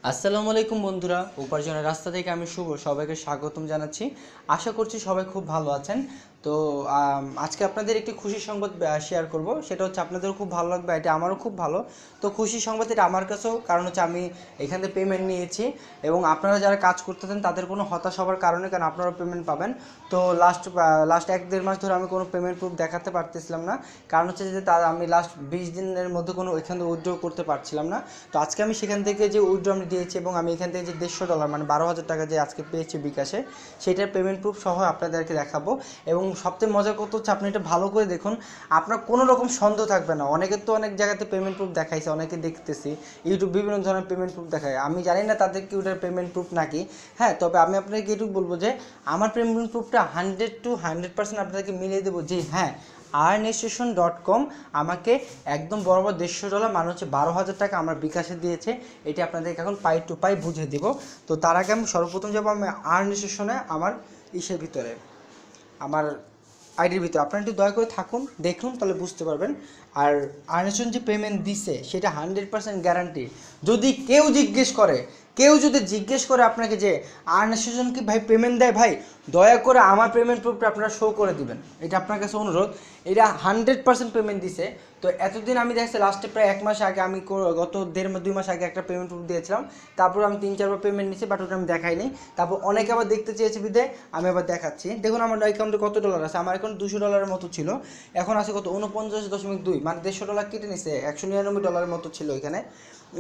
আসসালামু আলাইকুম বন্ধুরা, উপার্জনের রাস্তা থেকে আমি শুভ সবাইকে স্বাগতম জানাচ্ছি। আশা করছি সবাই খুব ভালো আছেন। তো আজকে আপনাদের একটি খুশির সংবাদ শেয়ার করব, সেটা হচ্ছে আপনাদেরও খুব ভালো লাগবে, এটা আমারও খুব ভালো। তো খুশির সংবাদ এটা আমার কাছেও, কারণ হচ্ছে আমি এখান থেকে পেমেন্ট নিয়েছি এবং আপনারা যারা কাজ করতেছেন তাদের কোনো হতাশ হওয়ার কারণে, কারণ আপনারাও পেমেন্ট পাবেন। তো লাস্ট 1-1.5 মাস ধরে আমি কোনো পেমেন্ট প্রুফ দেখাতে পারতেছিলাম না, কারণ হচ্ছে যে আমি লাস্ট 20 দিনের মধ্যে কোনো এখান থেকে উইথড্র করতে পারছিলাম না। তো আজকে আমি সেখান থেকে যে উইথড্র আমি দিয়েছি এবং আমি এখান থেকে যে $150 মানে 12,000 টাকা যে আজকে পেয়েছি বিকাশে, সেটার পেমেন্ট প্রুফ সহ আপনাদেরকে দেখাবো। এবং সবথেকে মজার কথা হচ্ছে, আপনি এটা ভালো করে দেখুন, আপনার কোনো রকম সন্দেহ থাকবে না। অনেকের তো অনেক জায়গাতে পেমেন্ট প্রুফ দেখাইছে, অনেকে দেখতেছি ইউটিউব বিভিন্ন ধরনের পেমেন্ট প্রুফ দেখায়, আমি জানি না তাদের কি ওটার পেমেন্ট প্রুফ নাকি। হ্যাঁ, তবে আমি আপনাকে এটুকু বলবো যে আমার পেমেন্ট প্রুফটা 100% আপনাদেরকে মিলিয়ে দেবো যে হ্যাঁ, earnestration.com আমাকে একদম বরাবর $150 মানে হচ্ছে 12,000 টাকা আমার বিকাশে দিয়েছে। এটি আপনাদেরকে এখন পাই টু পাই বুঝিয়ে দিব। তো তার আগে আমি সর্বপ্রথম যাবো আমি earnestatione আমার ইসের ভিতরে, আমার আইডির ভিতরে। আপনারা একটু দয়া করে থাকুন, দেখুন, তাহলে বুঝতে পারবেন। আর earnestation যে পেমেন্ট দিছে সেটা 100% গ্যারান্টি। যদি কেউ যদি জিজ্ঞেস করে আপনাকে যে earnestation কি ভাই পেমেন্ট দেয়, ভাই দয়া করে আমার পেমেন্ট প্রুফটা আপনারা শো করে দিবেন, এটা আপনার কাছে অনুরোধ। এটা 100% পেমেন্ট দিছে। তো এতদিন আমি দেখছি লাস্টে প্রায় 1 মাস আগে আমি গত 1.5-2 মাস আগে একটা পেমেন্ট প্রুফ দিয়েছিলাম, তারপর আমি 3-4 বার পেমেন্ট নিয়েছি, বাট ওটা আমি দেখাইনি। তারপর অনেকে আবার দেখতে চেয়েছে বিদে আমি আবার দেখাচ্ছি। দেখুন আমার অ্যাকাউন্টে কত ডলার আছে, আমার এখন $200 মতো ছিল, এখন আছে কত 49.2, মানে $150 কেটে নিছে, $199 মতো ছিল এখানে।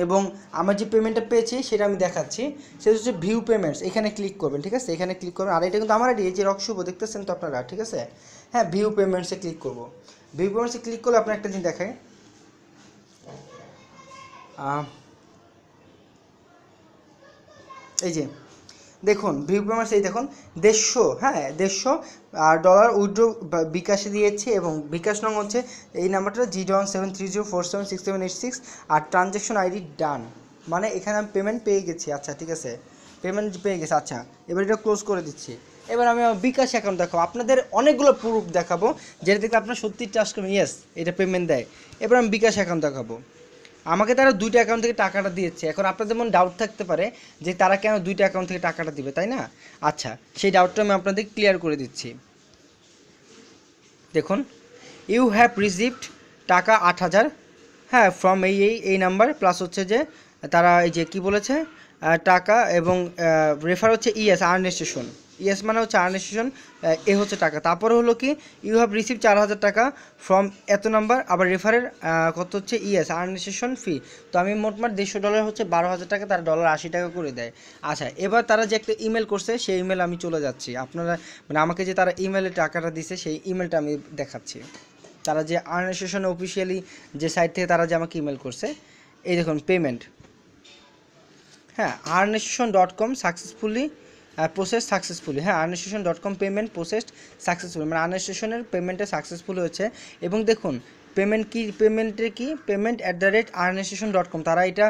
এবং আমার যে পেমেন্টটা পেয়েছি সেটা আমি দেখাচ্ছি, সেটা হচ্ছে ভিউ পেমেন্টস, এখানে ক্লিক করবেন, ঠিক আছে, এখানে ক্লিক করবেন। আর এটা কিন্তু আমার আইডি, যে রকশুভ দেখতেছেন তো আপনারা, ঠিক আছে। হ্যাঁ, ভিউ পেমেন্টসে ক্লিক করব। ভিউ পেমেন্টসে ক্লিক করলে আপনার একটা জিনিস দেখায়, এই যে দেখুন ভিউ পেমেন্টস, এই দেখুন 150, হ্যাঁ 150 ডলার উইথড্র বিকাশে দিয়েছে। এবং বিকাশ নং হচ্ছে এই নাম্বারটা G730476786, আর ট্রানজ্যাকশন আইডি ডান, মানে এখানে আমি পেমেন্ট পেয়ে গেছি। আচ্ছা ঠিক আছে, পেমেন্ট পেয়ে গেছে। আচ্ছা, এবার এটা ক্লোজ করে দিচ্ছি। এবার আমি আমার বিকাশ অ্যাকাউন্ট দেখাবো, আপনাদের অনেকগুলো প্রুফ দেখাবো যেটা দেখলে আপনার সত্যি ট্রাস্ট করবেন, ইয়েস এটা পেমেন্ট দেয়। এবার আমি বিকাশ অ্যাকাউন্ট দেখাবো। আমাকে তারা 2টা অ্যাকাউন্ট থেকে টাকাটা দিয়েছে। এখন আপনাদের মনে ডাউট থাকতে পারে যে তারা কেন 2টা অ্যাকাউন্ট থেকে টাকাটা দিবে, তাই না? আচ্ছা, সেই ডাউটটা আমি আপনাদের ক্লিয়ার করে দিচ্ছি। দেখুন, ইউ হ্যাভ রিসিভড টাকা 8,000, হ্যাঁ, ফ্রম এই নাম্বার, প্লাস হচ্ছে যে তারা এই যে কি বলেছে টাকা, এবং রেফার হচ্ছে ইএস earnestation, ইএস মানে হচ্ছে earnestation, এ হচ্ছে টাকা। তারপরে হলো কি ইউ হ্যাভ রিসিভ 4,000 টাকা ফ্রম এত নাম্বার, আবার রেফারের কত হচ্ছে ইএস earnestation ফি। তো আমি মোটমাট $150 হচ্ছে 12,000 টাকা, তারা $80 করে দেয়। আচ্ছা, এবার তারা যে একটা ইমেল করছে সেই ইমেল আমি চলে যাচ্ছি, আপনারা মানে আমাকে যে তারা ইমেলে টাকাটা দিছে সেই ইমেলটা আমি দেখাচ্ছি। তারা যে earnestation অফিসিয়ালি যে সাইট থেকে তারা যে আমাকে ইমেল করছে, এই দেখুন পেমেন্ট, হ্যাঁ earnestation.com সাকসেসফুলি প্রসেস সাকসেসফুলি, হ্যাঁ earnestation.com পেমেন্ট প্রসেসড সাকসেসফুলি, মানে earnestationsএর পেমেন্টটা সাকসেসফুল হয়েছে। এবং দেখুন পেমেন্ট কি, পেমেন্ট@earnestation.com, তারা এটা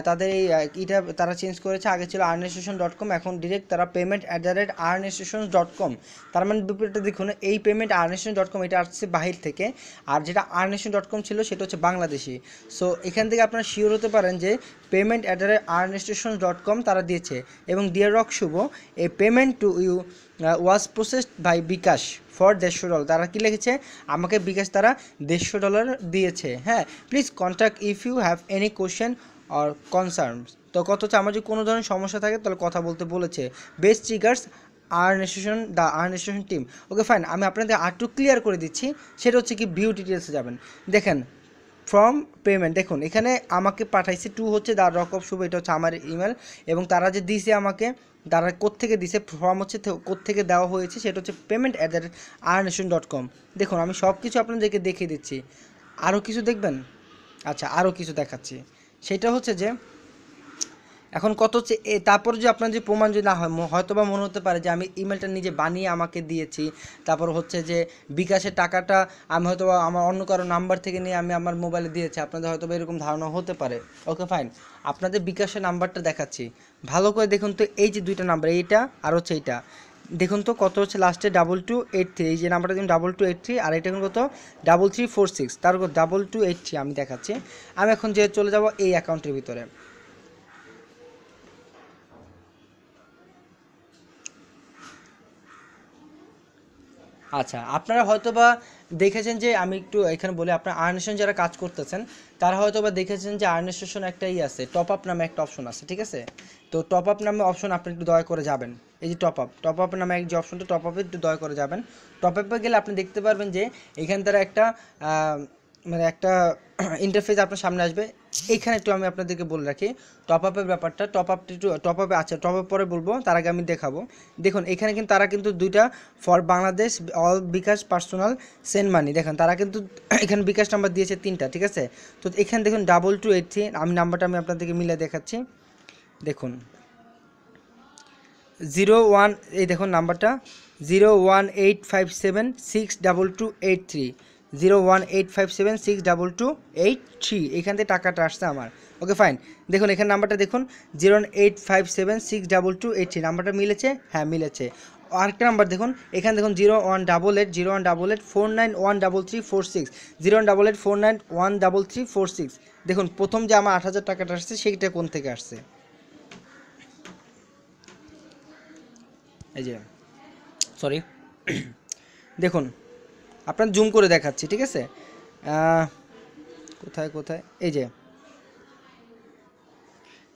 তাদের এই এটা তারা চেঞ্জ করেছে। আগে ছিল earnestation.com, এখন ডিরেক্ট তারা পেমেন্ট@earnestation.com। তার মানে ব্যাপারটা দেখুন, এই পেমেন্ট earnestation.com এটা আসছে বাহির থেকে, আর যেটা earnestation.com ছিল সেটা হচ্ছে বাংলাদেশি। সো এখান থেকে আপনারা শিওর হতে পারেন যে পেমেন্ট@earnestation.com তারা দিয়েছে। এবং dear Rock Shuvo, a payment to you was processed by bKash for $150, তারা কি লিখেছে আমাকে বিকাশ তারা $150 দিয়েছে। হ্যাঁ, please contact if you have any question or concerns. তো কত হচ্ছে আমার যদি কোনো ধরনের সমস্যা থাকে তাহলে কথা বলতে বলেছে। Best triggers earnestation team. Okay fine, আমি আপনাদের আরেকটু ক্লিয়ার করে দিচ্ছি, সেটা হচ্ছে কি ভিউ ডিটেলসে যাবেন, দেখেন ফ্রম পেমেন্ট, দেখুন এখানে আমাকে পাঠাইছে টু হচ্ছে দ্য রক অফ শুভ, এটা হচ্ছে আমার ইমেল। এবং তারা যে দিয়েছে আমাকে, তারা কোত্থেকে দিছে, ফর্ম হচ্ছে কোত্থেকে দেওয়া হয়েছে, সেটা হচ্ছে পেমেন্ট@earnestation.com। দেখুন আমি সব কিছু আপনাদেরকে দেখিয়ে দিচ্ছি, আরও কিছু দেখবেন। আচ্ছা, আরও কিছু দেখাচ্ছি, সেটা হচ্ছে যে এখন কত হচ্ছে তারপর যে আপনার যে প্রমাণ যদি না হয়, হয়তো বা মনে হতে পারে যে আমি ইমেলটা নিজে বানিয়ে আমাকে দিয়েছি, তারপর হচ্ছে যে বিকাশের টাকাটা আমি হয়তো বা আমার অন্য কারো নাম্বার থেকে নিয়ে আমি আমার মোবাইলে দিয়েছি, আপনাদের হয়তো বা এরকম ধারণা হতে পারে। ওকে ফাইন, আপনাদের বিকাশের নাম্বারটা দেখাচ্ছি, ভালো করে দেখুন তো। এই যে 2টা নাম্বার, এইটা আর হচ্ছে এইটা, দেখুন তো কত হচ্ছে লাস্টে 2283, এই যে নাম্বারটা দিন 2283, আর এটা কত 3346, তারপর 2283 আমি দেখাচ্ছি। আমি এখন যে চলে যাব এই অ্যাকাউন্টের ভিতরে, আচ্ছা, আপনারা হয়তোবা দেখেছেন যে আমি একটু এখানে বলি, আপনার আর্নেশন যারা কাজ করতেছেন তারা হয়তোবা দেখেছেন যে আর্নেশন একটাই আছে, টপ আপ নামে একটা অপশন আছে, ঠিক আছে? তো টপ আপ নামে অপশন আপনি একটু দয়া করে যাবেন। এই যে টপ আপ নামে যে অপশনটা, টপ আপে একটু দয়া করে যাবেন। টপ আপে গেলে আপনি দেখতে পারবেন যে এখান দ্বারা একটা মানে একটা ইন্টারফেস আপনার সামনে আসবে। এইখানে একটু আমি আপনাদেরকে বলে রাখি টপ আপের ব্যাপারটা। টপ আপে আচ্ছা, টপ আপ পরে বলবো, তার আগে আমি দেখাবো। দেখুন এখানে কিন্তু তারা কিন্তু দুইটা for Bangladesh all bKash personal send money, দেখেন তারা কিন্তু এখানে বিকাশ নাম্বার দিয়েছে 3টা, ঠিক আছে? তো এখানে দেখুন 2283, আমি নাম্বারটা আমি আপনাদেরকে মিলে দেখাচ্ছি। দেখুন 01, এই দেখুন নাম্বারটা 01857628283, 01857628283, এখান থেকে টাকাটা আসছে আমার। ওকে ফাইন, দেখুন এখানে নাম্বারটা দেখুন 01857628283, নাম্বারটা মিলেছে? হ্যাঁ মিলেছে। আরেকটা নাম্বার দেখুন, এখানে দেখুন 0188 0188446, দেখুন প্রথম যে আমার 8000 টাকাটা আসছে সেইটা কোন থেকে আসছে, এই যে সরি দেখুন আপনার জুম করে দেখাচ্ছি, ঠিক আছে? কোথায় এই যে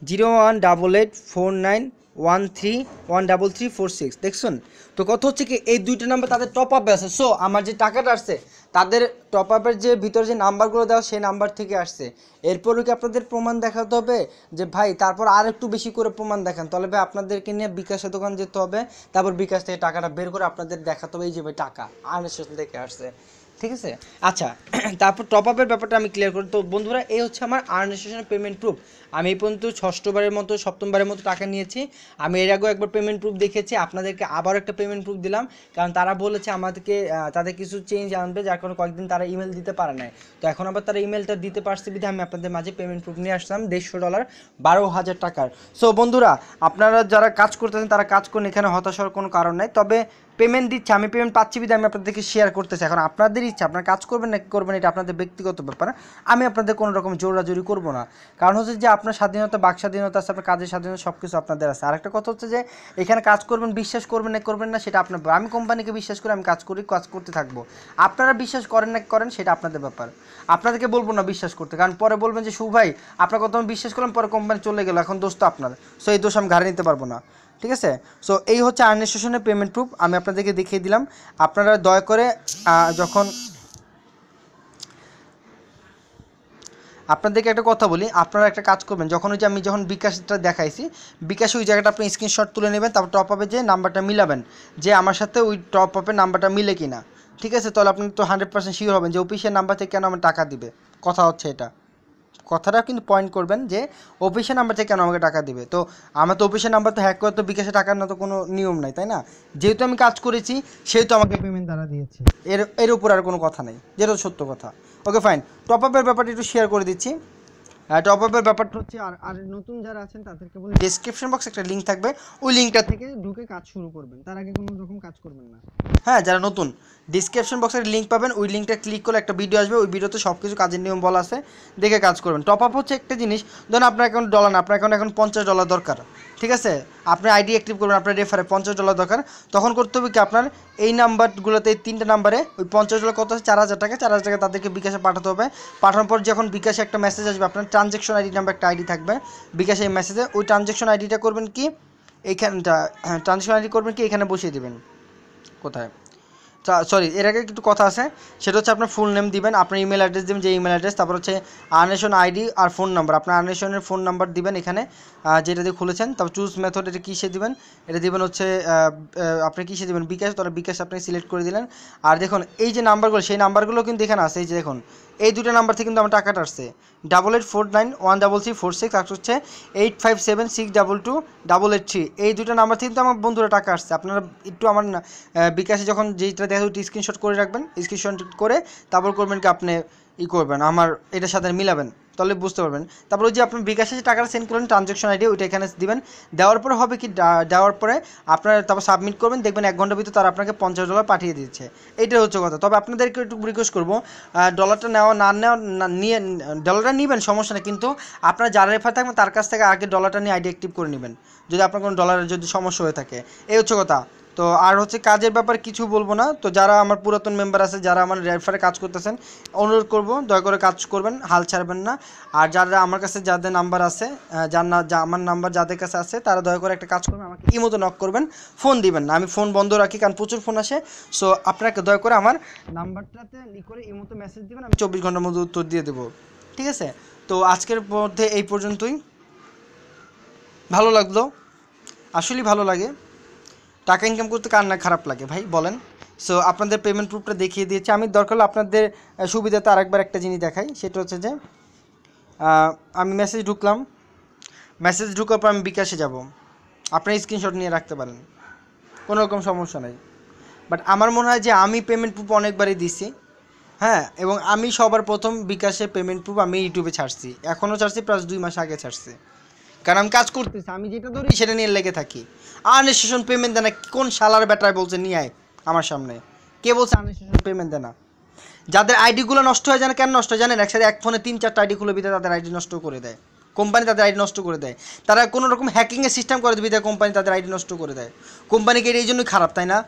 0188491313346, দেখছেন? তো কত হচ্ছে কি, এই দুইটা নাম্বার তাদের টপ আপে আছে। সো আমার যে টাকাটা আসছে তাদের টপ আপের যে ভিতরে যে নাম্বারগুলো দেওয়া সেই নাম্বার থেকে আসছে। এরপরও কি আপনাদের প্রমাণ দেখাতে হবে যে ভাই তারপর আর একটু বেশি করে প্রমাণ দেখান, তাহলে ভাই আপনাদেরকে নিয়ে বিকাশের দোকান যেতে হবে, তারপর বিকাশ থেকে টাকাটা বের করে আপনাদের দেখাতে হবে এই যে ভাই টাকা আনএসএস থেকে আসছে, ঠিক আছে? আচ্ছা, তারপর টপ আপের ব্যাপারটা আমি ক্লিয়ার করি। তো বন্ধুরা, এই হচ্ছে আমার আর্নেশনের পেমেন্ট প্রুফ। আমি এই পর্যন্ত সপ্তমবারের মতো টাকা নিয়েছি। আমি এর আগেও একবার পেমেন্ট প্রুফ দেখেছি, আপনাদেরকে আবার একটা পেমেন্ট প্রুফ দিলাম, কারণ তারা বলেছে আমাদেরকে তাদের কিছু চেঞ্জ আনবে, যার কারণে কয়েকদিন তারা ইমেল দিতে পারে নাই। তো এখন আবার তারা ইমেলটা দিতে পারছে বিধে আমি আপনাদের মাঝে পেমেন্ট প্রুফ নিয়ে আসলাম $150, 12,000 টাকার। সো বন্ধুরা, আপনারা যারা কাজ করতেছেন তারা কাজ করুন, এখানে হতাশ হওয়ার কোনো কারণ নাই। তবে পেমেন্ট দিচ্ছে, আমি পেমেন্ট পাচ্ছি বিধে আমি আপনাদেরকে শেয়ার করতেছি। এখন আপনাদের ইচ্ছা, আপনারা কাজ করবেন না করবেন, এটা আপনাদের ব্যক্তিগত ব্যাপার। আমি আপনাদের কোনো রকম জোরাজুরি করব না, কারণ হচ্ছে যে আপনার স্বাধীনতা, বাক স্বাধীনতা আছে, আপনার কাজের স্বাধীনতা, সব কিছু আপনাদের আছে। আরেকটা কথা হচ্ছে যে এখানে কাজ করবেন, বিশ্বাস করবেন না করবেন না সেটা আপনার। আমি কোম্পানিকে বিশ্বাস করে আমি কাজ করতে থাকবো। আপনারা বিশ্বাস করেন না করেন সেটা আপনাদের ব্যাপার। আপনাদেরকে বলবো না বিশ্বাস করতে, কারণ পরে বলবেন যে ভাই আপনার কথা আমি বিশ্বাস করলাম, পরে কোম্পানি চলে গেল, এখন দোষ তো আপনার। সো এই দোষ আমি ঘাড়ে নিতে পারবো না, ঠিক আছে? সো এই হচ্ছে আর্নেশনের পেমেন্ট প্রুফ, আমি আপনাদেরকে দেখিয়ে দিলাম। আপনারা দয়া করে যখন আপনাদেরকে একটা কথা বলি, আপনারা একটা কাজ করবেন, যখন ওই যে আমি যখন বিকাশটা দেখাইছি, বিকাশে ওই জায়গাটা আপনি স্ক্রিনশট তুলে নেবেন, তারপর টপ আপে যে নাম্বারটা মিলাবেন, যে আমার সাথে ওই টপ আপের নাম্বারটা মিলে কিনা, ঠিক আছে? তাহলে আপনি তো 100% শিওর হবেন যে অফিসের নাম্বার থেকে কেন আমার টাকা দিবে। কথা হচ্ছে এটা, কথাটা কিন্তু পয়েন্ট করবেন যে অফিসের নাম্বার থেকে কেন আমাকে টাকা দিবে। তো আমার তো অফিসের নাম্বার তো হ্যাক করে তো বিকাশে টাকার না তো কোনো নিয়ম নাই, তাই না? যেহেতু আমি কাজ করেছি সেহেতু আমাকে পেমেন্ট তারা দিয়েছে, এর উপর আর কোনো কথা নেই, যেটা সত্য কথা। ওকে ফাইন, টপ আপের ব্যাপারটা একটু শেয়ার করে দিচ্ছি। টপ আপের ব্যাপারটা হচ্ছে, আর নতুন যারা আছেন তাদেরকে বলি ডেসক্রিপশন বক্সে একটা লিঙ্ক থাকবে, ওই লিঙ্কটা থেকে ঢুকে কাজ শুরু করবেন, তার আগে কোনো রকম কাজ করবেন না। হ্যাঁ, যারা নতুন ডিসক্রিপশন বক্সের লিঙ্ক পাবেন, ওই লিঙ্কটা ক্লিক করলে একটা ভিডিও আসবে, ওই ভিডিওতে সব কিছু কাজের নিয়ম বলা আছে, দেখে কাজ করবেন। টপ আপ হচ্ছে একটা জিনিস, ধরুন আপনার অ্যাকাউন্ট ডলার না, আপনার অ্যাকাউন্ট এখন $50 দরকার, ঠিক আছে? আপনি আইডি অ্যাক্টিভ করবেন, আপনার রেফারে $50 দরকার, তখন করতে হবে কি আপনার এই নাম্বারগুলোতে, এই 3টে নাম্বারে ওই $50 কত আছে, 4,000 টাকা, 4,000 টাকা তাদেরকে বিকাশে পাঠাতে হবে। পাঠানোর পর যখন বিকাশে একটা মেসেজ আসবে, আপনার ট্রানজ্যাকশন আইডি নাম্বার একটা আইডি থাকবে বিকাশে, এই মেসেজে ওই ট্রানজ্যাকশন আইডিটা করবেন কি এইখানটা, ট্রানজ্যাকশন আইডি করবেন কি এখানে বসিয়ে দেবেন। কোথায়, সরি, এর আগে একটু কথা আছে, সেটা হচ্ছে আপনার ফুল নেম দিবেন, আপনার ইমেল অ্যাড্রেস দেবেন, যে ইমেল অ্যাড্রেস, তারপর হচ্ছে আর্নেশন আইডি আর ফোন নাম্বার, আপনার আর্নেশনের ফোন নাম্বার দিবেন এখানে যেটা দিয়ে খুলেছেন। তারপর চুজ মেথড, এটা কিসে দিবেন, এটা দিবেন হচ্ছে আপনি কিসে দিবেন, বিকাশ, তাহলে বিকাশ আপনি সিলেক্ট করে দিলেন। আর দেখুন এই যে নাম্বারগুলো, সেই নাম্বারগুলো কিন্তু এখানে আছে, এই যে দেখুন এই দুটো নাম্বার থেকে কিন্তু আমার টাকাটা আসছে, 8849133446, আর হচ্ছে 8576228883, এই দুটো নাম্বার থেকে কিন্তু আমার বন্ধুরা টাকা আসছে। আপনারা একটু আমার বিকাশে যখন যেটা দেখে ওইটা স্ক্রিনশট করে রাখবেন, স্ক্রিনশট করে তারপর করবেন কি আপনি করবেন আমার এটার সাথে মিলাবেন, তাহলে বুঝতে পারবেন। তারপর ওই যে আপনি বিকাশে যে টাকাটা সেন্ড করলেন ট্রানজ্যাকশন আইডি, ওইটা এখানে দিবেন। দেওয়ার পরে হবে কি, দেওয়ার পরে আপনার তারপর সাবমিট করবেন, দেখবেন 1 ঘন্টার ভিতরে তারা আপনাকে $50 পাঠিয়ে দিচ্ছে। এইটাই হচ্ছে কথা। তবে আপনাদেরকে একটু রিকোয়েস্ট করবো, ডলারটা নেওয়া না নেওয়া নিয়ে, ডলারটা নেবেন সমস্যা নেই, কিন্তু আপনার যারা রেফার থাকবেন তার কাছ থেকে আগে ডলারটা নিয়ে আইডি অ্যাক্টিভ করে নেবেন, যদি আপনার কোনো ডলারের যদি সমস্যা হয়ে থাকে। এই হচ্ছে কথা। তো আর হচ্ছে কাজের ব্যাপারে কিছু বলবো না। তো যারা আমার পুরাতন মেম্বার আছে, যারা আমার রেফারে কাজ করতেছেন, অনুরোধ করব দয়া করে কাজ করবেন, হাল ছাড়বেন না। আর যারা আমার কাছে যাদের নাম্বার আছে, আমার নাম্বার যাদের কাছে আছে, তারা দয়া করে একটা কাজ করবেন, আমাকে ইমোতে নক করবেন, ফোন দিবেন না। আমি ফোন বন্ধ রাখি, কারণ প্রচুর ফোন আসে। সো আপনাকে দয়া করে আমার নাম্বারটাতে করে ইমোতে মেসেজ দিবেন, আমি 24 ঘন্টার মধ্যে উত্তর দিয়ে দেবো, ঠিক আছে? তো আজকের মধ্যে এই পর্যন্তই। ভালো লাগলো, আসলেই ভালো লাগে। টাকা ইনকাম করতে কার না খারাপ লাগে ভাই, বলেন? সো আপনাদের পেমেন্ট প্রুফটা দেখিয়ে দিয়েছি আমি। দরকার হলে আপনাদের সুবিধাতে আরেকবার একটা জিনিস দেখাই, সেটা হচ্ছে যে আমি মেসেজ ঢুকলাম, মেসেজ ঢুকার পর আমি বিকাশে যাব, আপনার স্ক্রিনশট নিয়ে রাখতে পারেন, কোনো রকম সমস্যা নেই। বাট আমার মনে হয় যে আমি পেমেন্ট প্রুফ অনেকবারই দিছি, হ্যাঁ, এবং আমি সবার প্রথম বিকাশে পেমেন্ট প্রুফ আমি ইউটিউবে ছাড়ছি, এখনও ছাড়ছি, প্লাস 2 মাস আগে ছাড়ছি। কারণ আমি কাজ করতেছি, আমি যেটা ধরি সেটা নিয়ে লেগে থাকি। আনএসেশন পেমেন্ট দেয় না, কোন শালার ব্যাটায় বলছে নিয়ে আয় আমার সামনে, কে বলছে আনএসেশন পেমেন্ট দেয় না? যাদের আইডিগুলো নষ্ট হয়ে যায়, কেন নষ্ট হয় জানেন? একসাথে এক ফোনে 3-4টা আইডি খুলে বিদে তাদের আইডি নষ্ট করে দেয় কোম্পানি, তাদের আইডি নষ্ট করে দেয়। তারা কোনো রকম হ্যাকিংয়ের সিস্টেম করে দিবি, কোম্পানি তাদের আইডি নষ্ট করে দেয়। কোম্পানিকে এই জন্যই খারাপ, তাই না?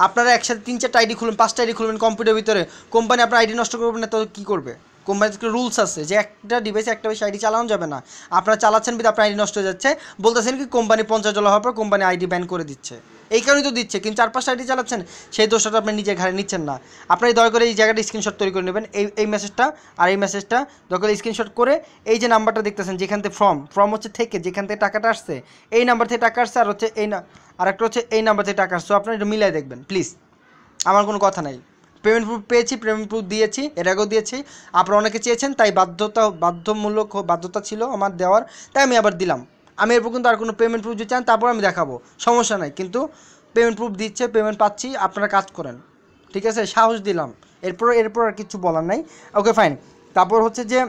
আপনারা একসাথে 3-4টা আইডি খুলবেন, 5টা আইডি খুলবেন কম্পিউটার ভিতরে, কোম্পানি আপনার আইডি নষ্ট করবেন না তো কী করবে? কোম্পানির রুলস আছে যে একটা ডিভাইসে একটা বেশি আইডি চালানো যাবে না। আপনারা চালাচ্ছেন বিধে আপনার আইডি নষ্ট হয়ে যাচ্ছে, বলতেছেন কি কোম্পানি $50 হওয়ার পর কোম্পানি আইডি ব্যান করে দিচ্ছে। এই কারণেই তো দিচ্ছে, কিন্তু 4-5টা আইডি চালাচ্ছেন, সেই দোষটা আপনি নিজের ঘাড়ে নিচ্ছেন না। আপনারা দয়া করে এই জায়গাটা স্ক্রিনশট তৈরি করে নেবেন, এই মেসেজটা আর এই মেসেজটা দয়া করে স্ক্রিনশট করে এই যে নাম্বারটা দেখতেছেন যেখান থেকে ফর্ম হচ্ছে থেকে যেখান থেকে টাকাটা আসছে, এই নাম্বার থেকে টাকা আসছে, আর হচ্ছে আর একটা হচ্ছে এই নাম্বার থেকে টাকা আসছে। আপনারা এটা মিলাই দেখবেন প্লিজ, আমার কোনো কথা নাই। পেমেন্ট প্রুফ পেয়েছি, পেমেন্ট প্রুফ দিয়েছি, এর আগেও দিয়েছি, আপনারা অনেকে চেয়েছেন, তাই বাধ্যতা ছিল আমার দেওয়ার, তাই আমি আবার দিলাম। আমি এরপর কিন্তু আর কোনো পেমেন্ট প্রুফ যদি চান তারপর আমি দেখাবো, সমস্যা নাই, কিন্তু পেমেন্ট প্রুফ দিচ্ছে, পেমেন্ট পাচ্ছি, আপনারা কাজ করেন, ঠিক আছে? সাহস দিলাম, এরপর আর কিছু বলার নাই। Okay fine. তারপর হচ্ছে যে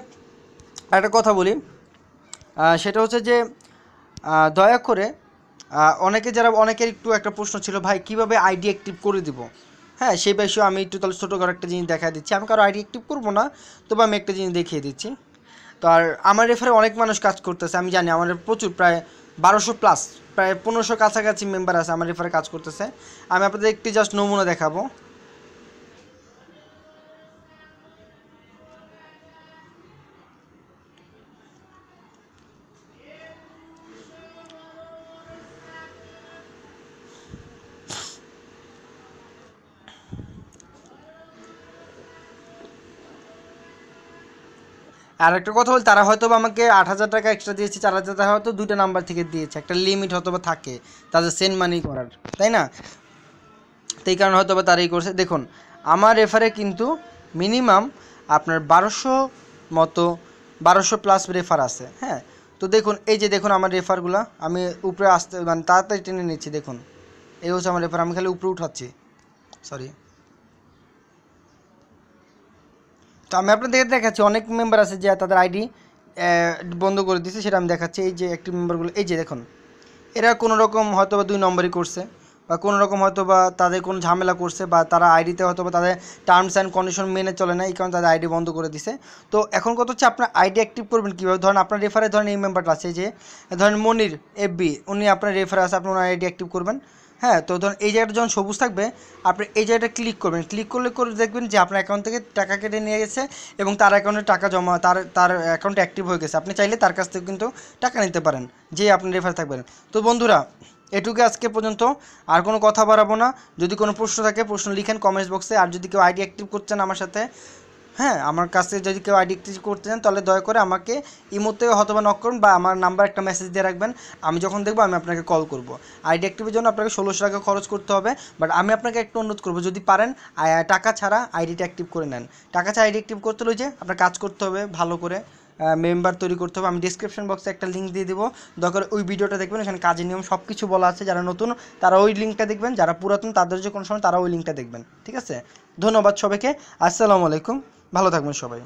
একটা কথা বলি, সেটা হচ্ছে যে দয়া করে অনেকের একটু একটা প্রশ্ন ছিল, ভাই কীভাবে আইডি অ্যাক্টিভ করে দিব? হ্যাঁ, সেই বিষয়ে আমি একটু তাহলে ছোটো করে একটা জিনিস দেখা দিচ্ছি। আমি কারো আইডি অ্যাক্টিভ করবো না, তবে আমি একটা জিনিস দেখিয়ে দিচ্ছি। তো আর আমার রেফারে অনেক মানুষ কাজ করতেছে, আমি জানি আমাদের প্রচুর, প্রায় 1200+, প্রায় 1500 কাছাকাছি মেম্বার আছে আমার রেফারে কাজ করতেছে। আমি আপনাদের একটি জাস্ট নমুনা দেখাবো। আর একটা কথা বলি, তারা হয়তো আমাকে 8,000 টাকা এক্সট্রা দিয়েছে, 4,000 টাকা হয়তো 2টা নাম্বার থেকে দিয়েছে, একটা লিমিট হয়তো বা থাকে তাদের সেন্ড মানি করার, তাই না? তো এই কারণে হয়তো বা তারাই করছে। দেখুন আমার রেফারে কিন্তু মিনিমাম আপনার 1200+ রেফার আছে, হ্যাঁ। তো দেখুন এই যে দেখুন আমার রেফারগুলো, আমি উপরে আসতে মানে তাড়াতাড়ি টেনে নিচ্ছি, দেখুন এই হচ্ছে আমার রেফার, আমি খালি উপরে উঠাচ্ছি, সরি। তো আমি আপনাদের দেখাচ্ছি, অনেক মেম্বার আছে যে তাদের আইডি বন্ধ করে দিয়েছে, সেটা আমি দেখাচ্ছি। এই যে অ্যাক্টিভ মেম্বারগুলো, এই যে দেখুন, এরা কোনো রকম হয়তো বা 2 নম্বরই করছে, বা কোনো রকম হয়তো বা তাদের কোনো ঝামেলা করছে, বা তারা আইডিতে হয়তো বা তাদের টার্মস অ্যান্ড কন্ডিশন মেনে চলে না, এই কারণে তাদের আইডি বন্ধ করে দিছে। তো এখন কথা হচ্ছে আপনার আইডি অ্যাক্টিভ করবেন কীভাবে? ধরেন আপনার রেফারে ধরেন এই মেম্বারটা আছে, যে ধরেন মনির FB, উনি আপনার রেফারে আছে, আপনি ওনার আইডি অ্যাক্টিভ করবেন, হ্যাঁ। তো ধরুন এই জায়গাটা যখন সবুজ থাকবে, আপনি এই জায়গাটা ক্লিক করবেন, ক্লিক করে দেখবেন যে আপনার অ্যাকাউন্ট থেকে টাকা কেটে নিয়ে গেছে, এবং তার অ্যাকাউন্টে টাকা জমা, তার অ্যাকাউন্টে অ্যাক্টিভ হয়ে গেছে। আপনি চাইলে তার কাছ থেকে কিন্তু টাকা নিতে পারেন, যে আপনি রেফার থাকবেন। তো বন্ধুরা, এটুকু আজকে পর্যন্ত, আর কোনো কথা বাড়াবো না। যদি কোনো প্রশ্ন থাকে প্রশ্ন লিখেন কমেন্টস বক্সে। আর যদি কেউ আইডি অ্যাক্টিভ করছেন আমার সাথে, হ্যাঁ, আমার কাছে যদি কেউ আইডি অ্যাক্টিভ করতে চান, তাহলে দয়া করে আমাকে ইমোতে হয়তোবা নক করুন, বা আমার নাম্বার একটা মেসেজ দিয়ে রাখবেন, আমি যখন দেখবো আমি আপনাকে কল করব। আইডি অ্যাক্টিভের জন্য আপনাকে 1600 টাকা খরচ করতে হবে, বাট আমি আপনাকে একটু অনুরোধ করবো, যদি পারেন টাকা ছাড়া আইডিটা অ্যাক্টিভ করে নেন। টাকা ছাড়া আইডি অ্যাক্টিভ করতে হলে যে আপনার কাজ করতে হবে, ভালো করে মেম্বার তৈরি করতে হবে। আমি ডিসক্রিপশন বক্সে একটা লিঙ্ক দিয়ে দেবো, দরকার ওই ভিডিওটা দেখবেন, এখানে কাজের নিয়ম সব কিছু বলা আছে। যারা নতুন তারা ওই লিঙ্কটা দেখবেন, যারা পুরাতন তাদের যে কোনো সময় তারা ওই লিঙ্কটা দেখবেন, ঠিক আছে? ধন্যবাদ সবাইকে, আসসালামু আলাইকুম, ভালো থাকবেন সবাই।